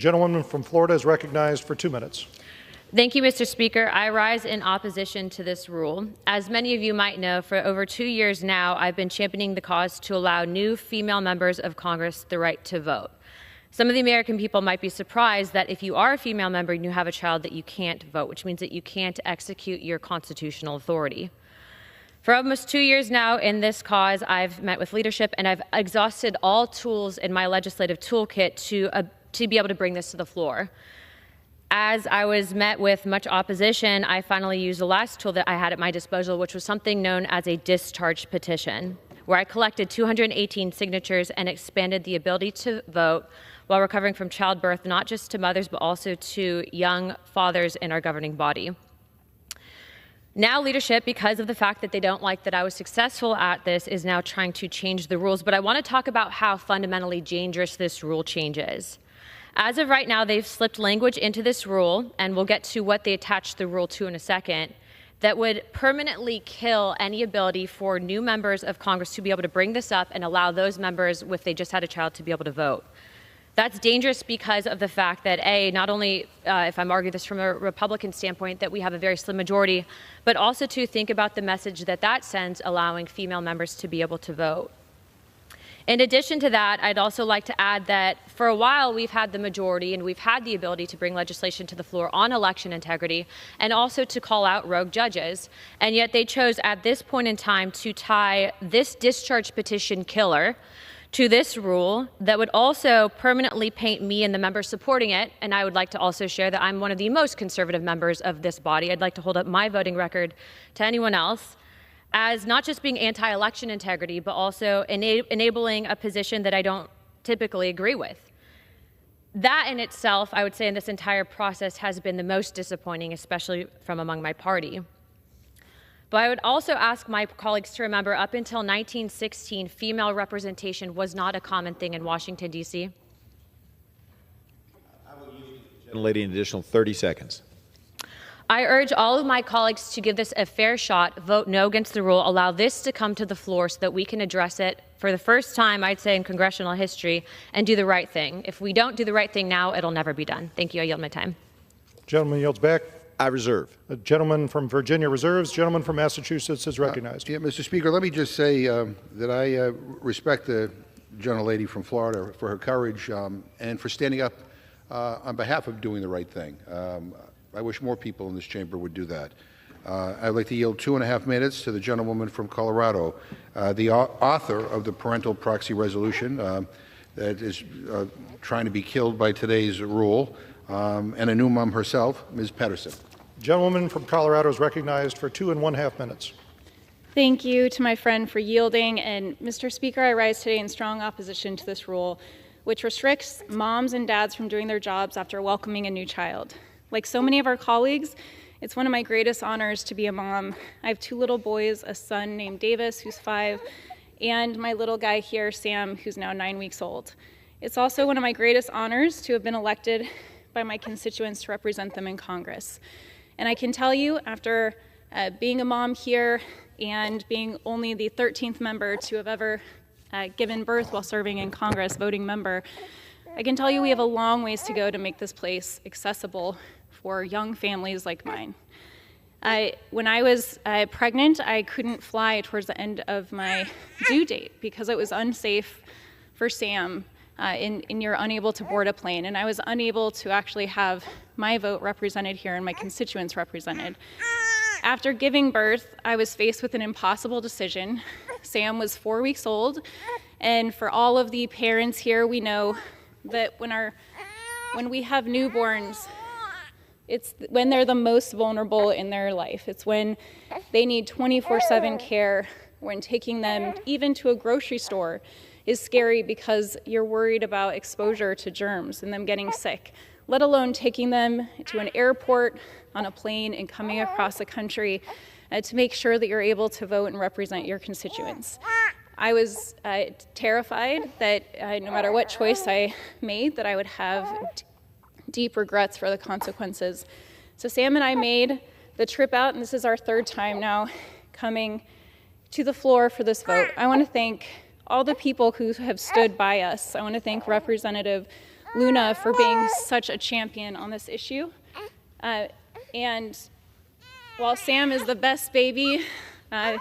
gentlewoman from Florida is recognized for 2 minutes. Thank you, Mr. Speaker. I rise in opposition to this rule. As many of you might know, for over 2 years now, I've been championing the cause to allow new female members of Congress the right to vote. Some of the American people might be surprised that if you are a female member and you have a child that you can't vote, which means that you can't execute your constitutional authority. For almost 2 years now in this cause, I've met with leadership and I've exhausted all tools in my legislative toolkit to be able to bring this to the floor. As I was met with much opposition, I finally used the last tool that I had at my disposal, which was something known as a discharge petition, where I collected 218 signatures and expanded the ability to vote while recovering from childbirth, not just to mothers, but also to young fathers in our governing body. Now leadership, because of the fact that they don't like that I was successful at this, is now trying to change the rules. But I want to talk about how fundamentally dangerous this rule change is. As of right now, they've slipped language into this rule, and we'll get to what they attached the rule to in a second, that would permanently kill any ability for new members of Congress to be able to bring this up and allow those members, if they just had a child, to be able to vote. That's dangerous because of the fact that, A, not only, if I'm arguing this from a Republican standpoint, that we have a very slim majority, but also to think about the message that that sends allowing female members to be able to vote. In addition to that, I'd also like to add that for a while we've had the majority and we've had the ability to bring legislation to the floor on election integrity and also to call out rogue judges. And yet they chose at this point in time to tie this discharge petition killer to this rule that would also permanently paint me and the members supporting it. And I would like to also share that I'm one of the most conservative members of this body. I'd like to hold up my voting record to anyone else as not just being anti-election integrity, but also enabling a position that I don't typically agree with. That in itself, I would say in this entire process has been the most disappointing, especially from among my party. But I would also ask my colleagues to remember up until 1916, female representation was not a common thing in Washington, D.C. I will use the gentlelady an additional 30 seconds. I urge all of my colleagues to give this a fair shot, vote no against the rule, allow this to come to the floor so that we can address it for the first time, I'd say, in congressional history, and do the right thing. If we don't do the right thing now, it'll never be done. Thank you. I yield my time. Gentleman yields back. I reserve. The gentleman from Virginia reserves. Gentleman from Massachusetts is recognized. Mr. Speaker, let me just say that I respect the gentlelady from Florida for her courage and for standing up on behalf of doing the right thing. I wish more people in this chamber would do that. I'd like to yield 2.5 minutes to the gentlewoman from Colorado, the author of the parental proxy resolution that is trying to be killed by today's rule, and a new mom herself, Ms. Pedersen. Gentlewoman from Colorado is recognized for 2.5 minutes. Thank you to my friend for yielding. And Mr. Speaker, I rise today in strong opposition to this rule, which restricts moms and dads from doing their jobs after welcoming a new child. Like so many of our colleagues, it's one of my greatest honors to be a mom. I have 2 little boys, a son named Davis, who's 5, and my little guy here, Sam, who's now 9 weeks old. It's also one of my greatest honors to have been elected by my constituents to represent them in Congress. And I can tell you, after being a mom here and being only the 13th member to have ever given birth while serving in Congress, voting member, I can tell you we have a long ways to go to make this place accessible for young families like mine. When I was pregnant, I couldn't fly towards the end of my due date because it was unsafe for Sam and you're unable to board a plane. And I was unable to actually have my vote represented here and my constituents represented. After giving birth, I was faced with an impossible decision. Sam was 4 weeks old, and for all of the parents here, we know that when we have newborns, it's when they're the most vulnerable in their life. It's when they need 24/7 care, when taking them even to a grocery store is scary because you're worried about exposure to germs and them getting sick, let alone taking them to an airport, on a plane, and coming across the country to make sure that you're able to vote and represent your constituents. I was terrified that no matter what choice I made, that I would have deep regrets for the consequences. So Sam and I made the trip out, and this is our 3rd time now coming to the floor for this vote. I want to thank all the people who have stood by us. I want to thank Representative Luna for being such a champion on this issue. And while Sam is the best baby, I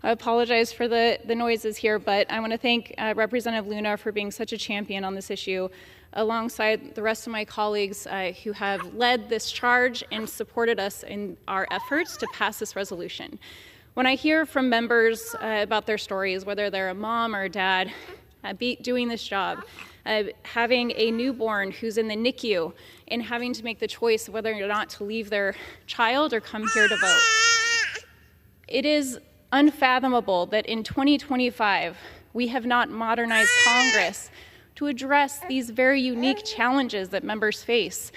apologize for the noises here, but I want to thank Representative Luna for being such a champion on this issue, alongside the rest of my colleagues who have led this charge and supported us in our efforts to pass this resolution. When I hear from members about their stories, whether they're a mom or a dad doing this job, having a newborn who's in the NICU and having to make the choice whether or not to leave their child or come here to vote, it is unfathomable that in 2025 we have not modernized Congress to address these very unique challenges that members face,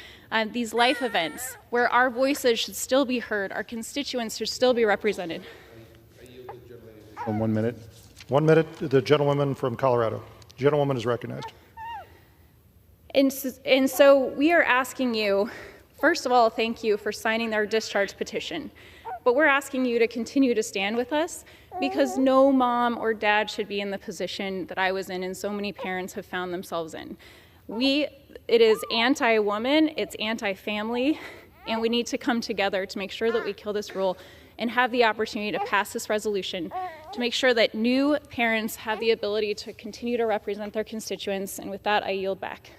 these life events where our voices should still be heard, our constituents should still be represented. 1 minute. 1 minute, the gentlewoman from Colorado. Gentlewoman is recognized. And so we are asking you, first of all, thank you for signing our discharge petition. But we're asking you to continue to stand with us, because no mom or dad should be in the position that I was in and so many parents have found themselves in. It is anti-woman, it's anti-family, and we need to come together to make sure that we kill this rule and have the opportunity to pass this resolution to make sure that new parents have the ability to continue to represent their constituents. And with that, I yield back.